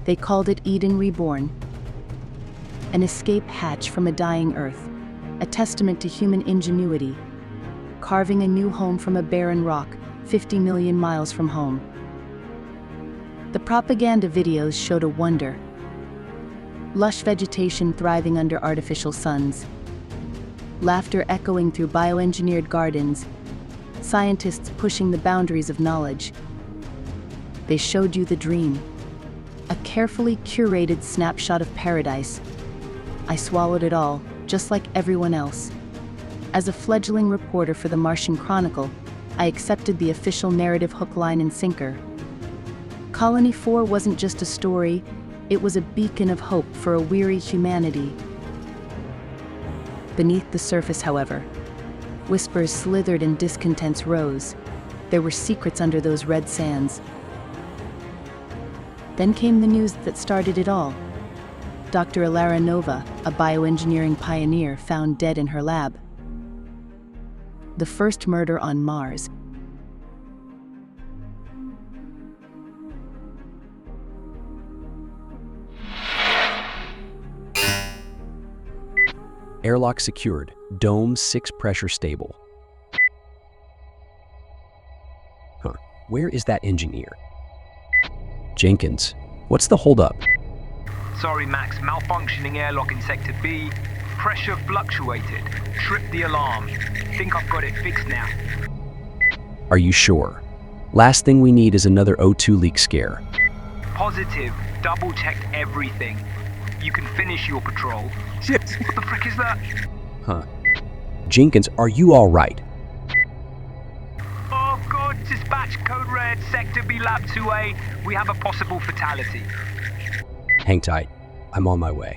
They called it Eden Reborn, an escape hatch from a dying Earth, a testament to human ingenuity, carving a new home from a barren rock 50 million miles from home. The propaganda videos showed a wonder. Lush vegetation thriving under artificial suns, laughter echoing through bioengineered gardens, scientists pushing the boundaries of knowledge. They showed you the dream, a carefully curated snapshot of paradise. I swallowed it all, just like everyone else. As a fledgling reporter for the Martian Chronicle, I accepted the official narrative hook, line, and sinker. Colony 4 wasn't just a story, it was a beacon of hope for a weary humanity. Beneath the surface, however, whispers slithered and discontents rose. There were secrets under those red sands. Then came the news that started it all. Dr. Elara Nova, a bioengineering pioneer, found dead in her lab. The first murder on Mars. Airlock secured. Dome 6 pressure stable. Where is that engineer? Jenkins, what's the holdup? Sorry, Max. Malfunctioning airlock in Sector B. Pressure fluctuated. Tripped the alarm. Think I've got it fixed now. Are you sure? Last thing we need is another O2 leak scare. Positive. Double-checked everything. You can finish your patrol. Shit! What the frick is that? Jenkins, are you all right? Oh God, dispatch code red, Sector B Lab 2A. We have a possible fatality. Hang tight. I'm on my way.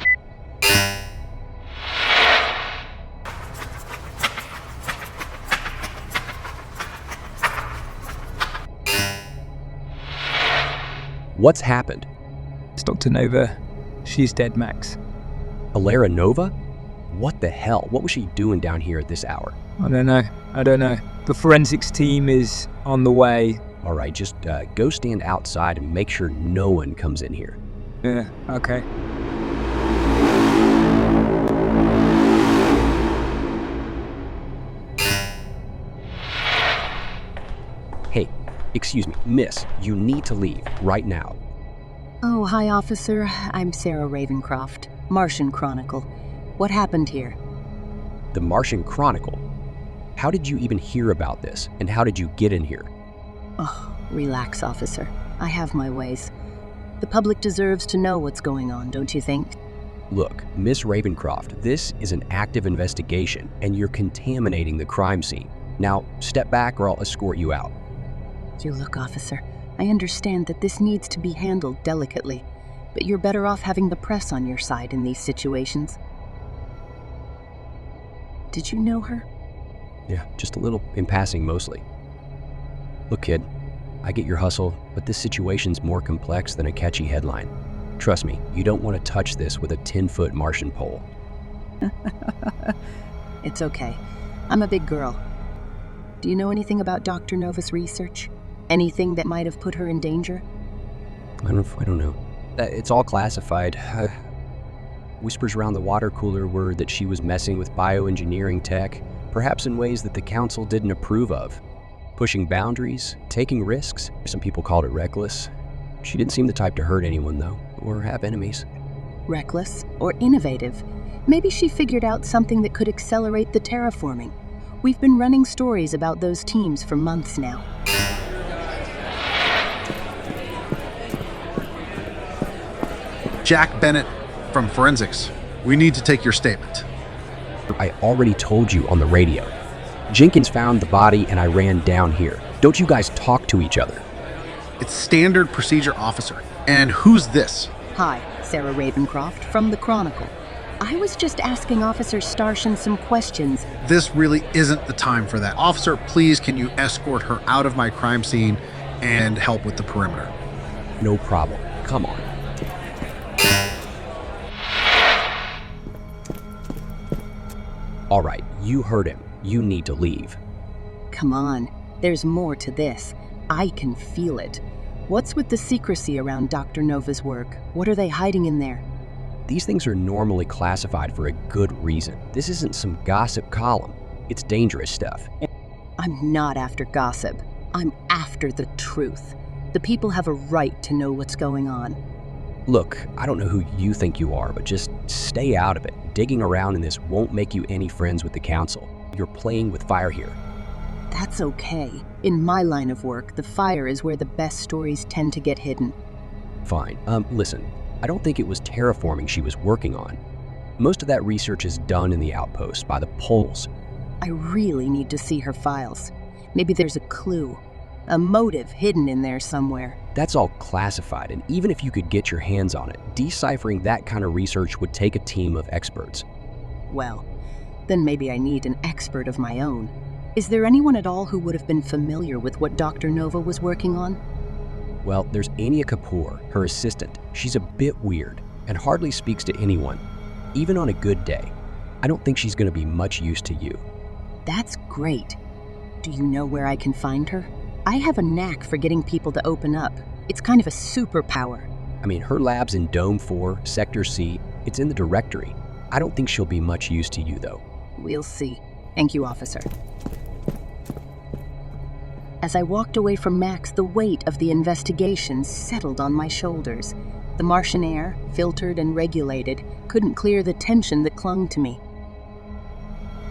What's happened? It's Dr. Nova. She's dead, Max. Elara Nova? What the hell? What was she doing down here at this hour? I don't know. The forensics team is on the way. All right, just go stand outside and make sure no one comes in here. Yeah, okay. Hey, excuse me, miss, you need to leave right now. Oh, hi, officer. I'm Sarah Ravencroft, Martian Chronicle. What happened here? The Martian Chronicle? How did you even hear about this, and how did you get in here? Oh, relax, officer. I have my ways. The public deserves to know what's going on, don't you think? Look, Miss Ravencroft, this is an active investigation, and you're contaminating the crime scene. Now, step back or I'll escort you out. You look, officer, I understand that this needs to be handled delicately, but you're better off having the press on your side in these situations. Did you know her? Yeah, just a little, in passing mostly. Look, kid, I get your hustle, but this situation's more complex than a catchy headline. Trust me, you don't want to touch this with a 10-foot Martian pole. It's okay. I'm a big girl. Do you know anything about Dr. Nova's research? Anything that might have put her in danger? I don't know. It's all classified. Whispers around the water cooler were that she was messing with bioengineering tech, perhaps in ways that the council didn't approve of. Pushing boundaries, taking risks. Some people called it reckless. She didn't seem the type to hurt anyone, though, or have enemies. Reckless or innovative? Maybe she figured out something that could accelerate the terraforming. We've been running stories about those teams for months now. Jack Bennett from Forensics. We need to take your statement. I already told you on the radio. Jenkins found the body and I ran down here. Don't you guys talk to each other? It's standard procedure, officer. And who's this? Hi, Sarah Ravencroft from the Chronicle. I was just asking Officer Starshon some questions. This really isn't the time for that. Officer, please can you escort her out of my crime scene and help with the perimeter? No problem. Come on. All right, you heard him. You need to leave. Come on, there's more to this. I can feel it. What's with the secrecy around Dr. Nova's work? What are they hiding in there? These things are normally classified for a good reason. This isn't some gossip column. It's dangerous stuff. I'm not after gossip. I'm after the truth. The people have a right to know what's going on. Look, I don't know who you think you are, but just stay out of it. Digging around in this won't make you any friends with the council. You're playing with fire here. That's okay. In my line of work, the fire is where the best stories tend to get hidden. Fine. Listen, I don't think it was terraforming she was working on. Most of that research is done in the outpost by the poles. I really need to see her files. Maybe there's a clue, a motive hidden in there somewhere. That's all classified, and even if you could get your hands on it, deciphering that kind of research would take a team of experts. Well, then maybe I need an expert of my own. Is there anyone at all who would have been familiar with what Dr. Nova was working on? Well, there's Ania Kapoor, her assistant. She's a bit weird and hardly speaks to anyone, even on a good day. I don't think she's going to be much use to you. That's great. Do you know where I can find her? I have a knack for getting people to open up. It's kind of a superpower. I mean, her lab's in Dome 4, Sector C. It's in the directory. I don't think she'll be much use to you, though. We'll see. Thank you, officer. As I walked away from Max, the weight of the investigation settled on my shoulders. The Martian air, filtered and regulated, couldn't clear the tension that clung to me.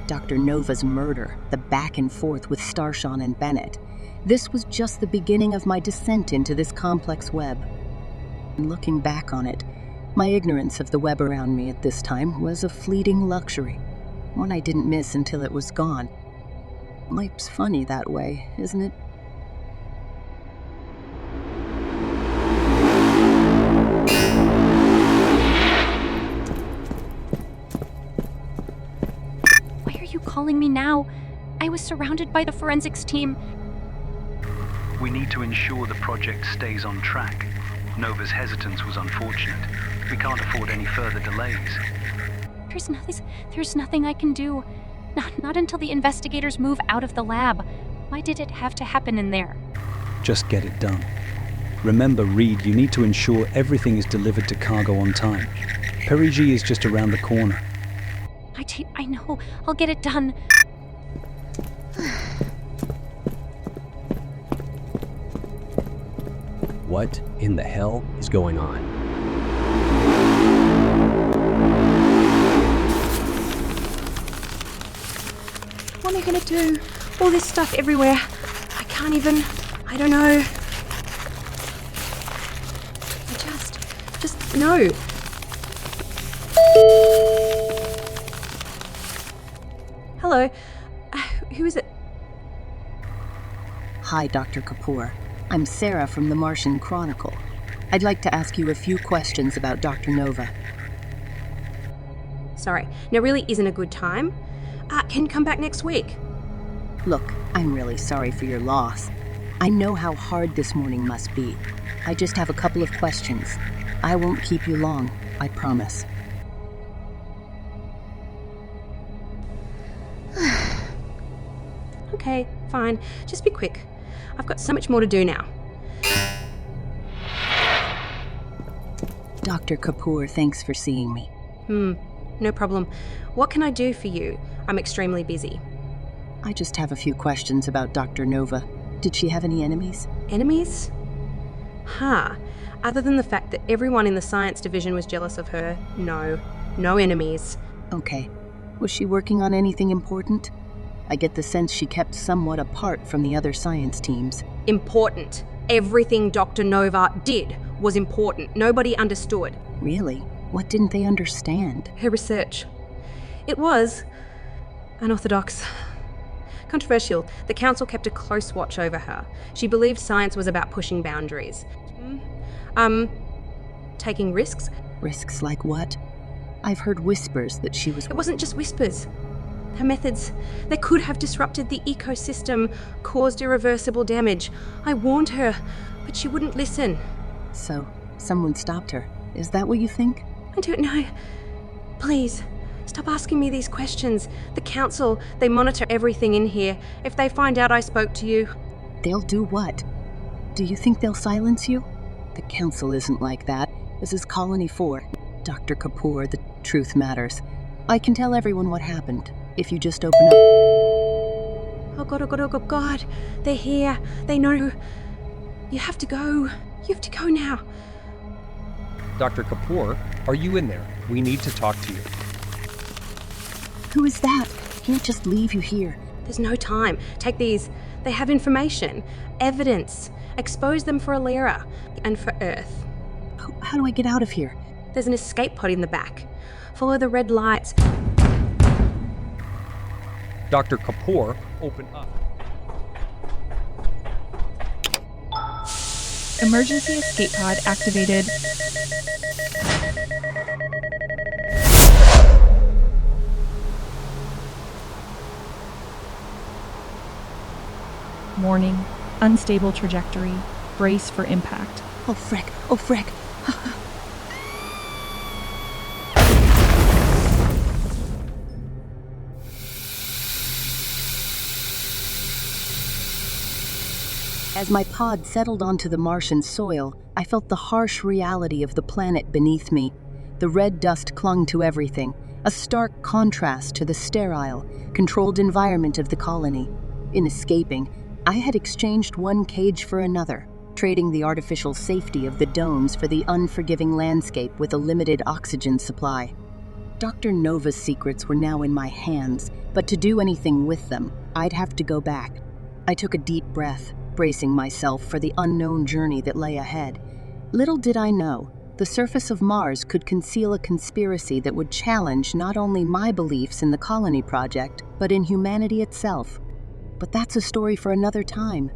Dr. Nova's murder, the back and forth with Starshon and Bennett. This was just the beginning of my descent into this complex web. And looking back on it, my ignorance of the web around me at this time was a fleeting luxury, one I didn't miss until it was gone. Life's funny that way, isn't it? Why are you calling me now? I was surrounded by the forensics team. We need to ensure the project stays on track. Nova's hesitance was unfortunate. We can't afford any further delays. There's nothing I can do. Not until the investigators move out of the lab. Why did it have to happen in there? Just get it done. Remember, Reed, you need to ensure everything is delivered to cargo on time. Perigi is just around the corner. I know. I'll get it done. What in the hell is going on? What am I gonna do? All this stuff everywhere. I don't know. Just no. Hello. Who is it? Hi, Dr. Kapoor. I'm Sarah from the Martian Chronicle. I'd like to ask you a few questions about Dr. Nova. Sorry. Now really isn't a good time. Can you come back next week? Look, I'm really sorry for your loss. I know how hard this morning must be. I just have a couple of questions. I won't keep you long, I promise. Okay, fine. Just be quick. I've got so much more to do now. Dr. Kapoor, thanks for seeing me. No problem. What can I do for you? I'm extremely busy. I just have a few questions about Dr. Nova. Did she have any enemies? Enemies? Other than the fact that everyone in the science division was jealous of her, no. No enemies. Okay. Was she working on anything important? I get the sense she kept somewhat apart from the other science teams. Important. Everything Dr. Nova did was important. Nobody understood. Really? What didn't they understand? Her research. It was unorthodox. Controversial. The council kept a close watch over her. She believed science was about pushing boundaries. Taking risks. Risks like what? I've heard whispers that she was... It wasn't just whispers. Her methods, they could have disrupted the ecosystem, caused irreversible damage. I warned her, but she wouldn't listen. So, someone stopped her. Is that what you think? I don't know. Please, stop asking me these questions. The council, they monitor everything in here. If they find out I spoke to you... They'll do what? Do you think they'll silence you? The Council isn't like that. This is Colony 4. Dr. Kapoor, the truth matters. I can tell everyone what happened, if you just open up. Oh God, oh God, oh God, God. They're here. They know. You have to go. You have to go now. Dr. Kapoor, are you in there? We need to talk to you. Who is that? Can't just leave you here. There's no time. Take these. They have information, evidence. Expose them for Elara and for Earth. How do I get out of here? There's an escape pod in the back. Follow the red lights. Dr. Kapoor, open up. Emergency escape pod activated. Warning, unstable trajectory. Brace for impact. Oh, frick. Oh, frick. As my pod settled onto the Martian soil, I felt the harsh reality of the planet beneath me. The red dust clung to everything, a stark contrast to the sterile, controlled environment of the colony. In escaping, I had exchanged one cage for another, trading the artificial safety of the domes for the unforgiving landscape with a limited oxygen supply. Dr. Nova's secrets were now in my hands, but to do anything with them, I'd have to go back. I took a deep breath, bracing myself for the unknown journey that lay ahead. Little did I know, the surface of Mars could conceal a conspiracy that would challenge not only my beliefs in the colony project, but in humanity itself. But that's a story for another time.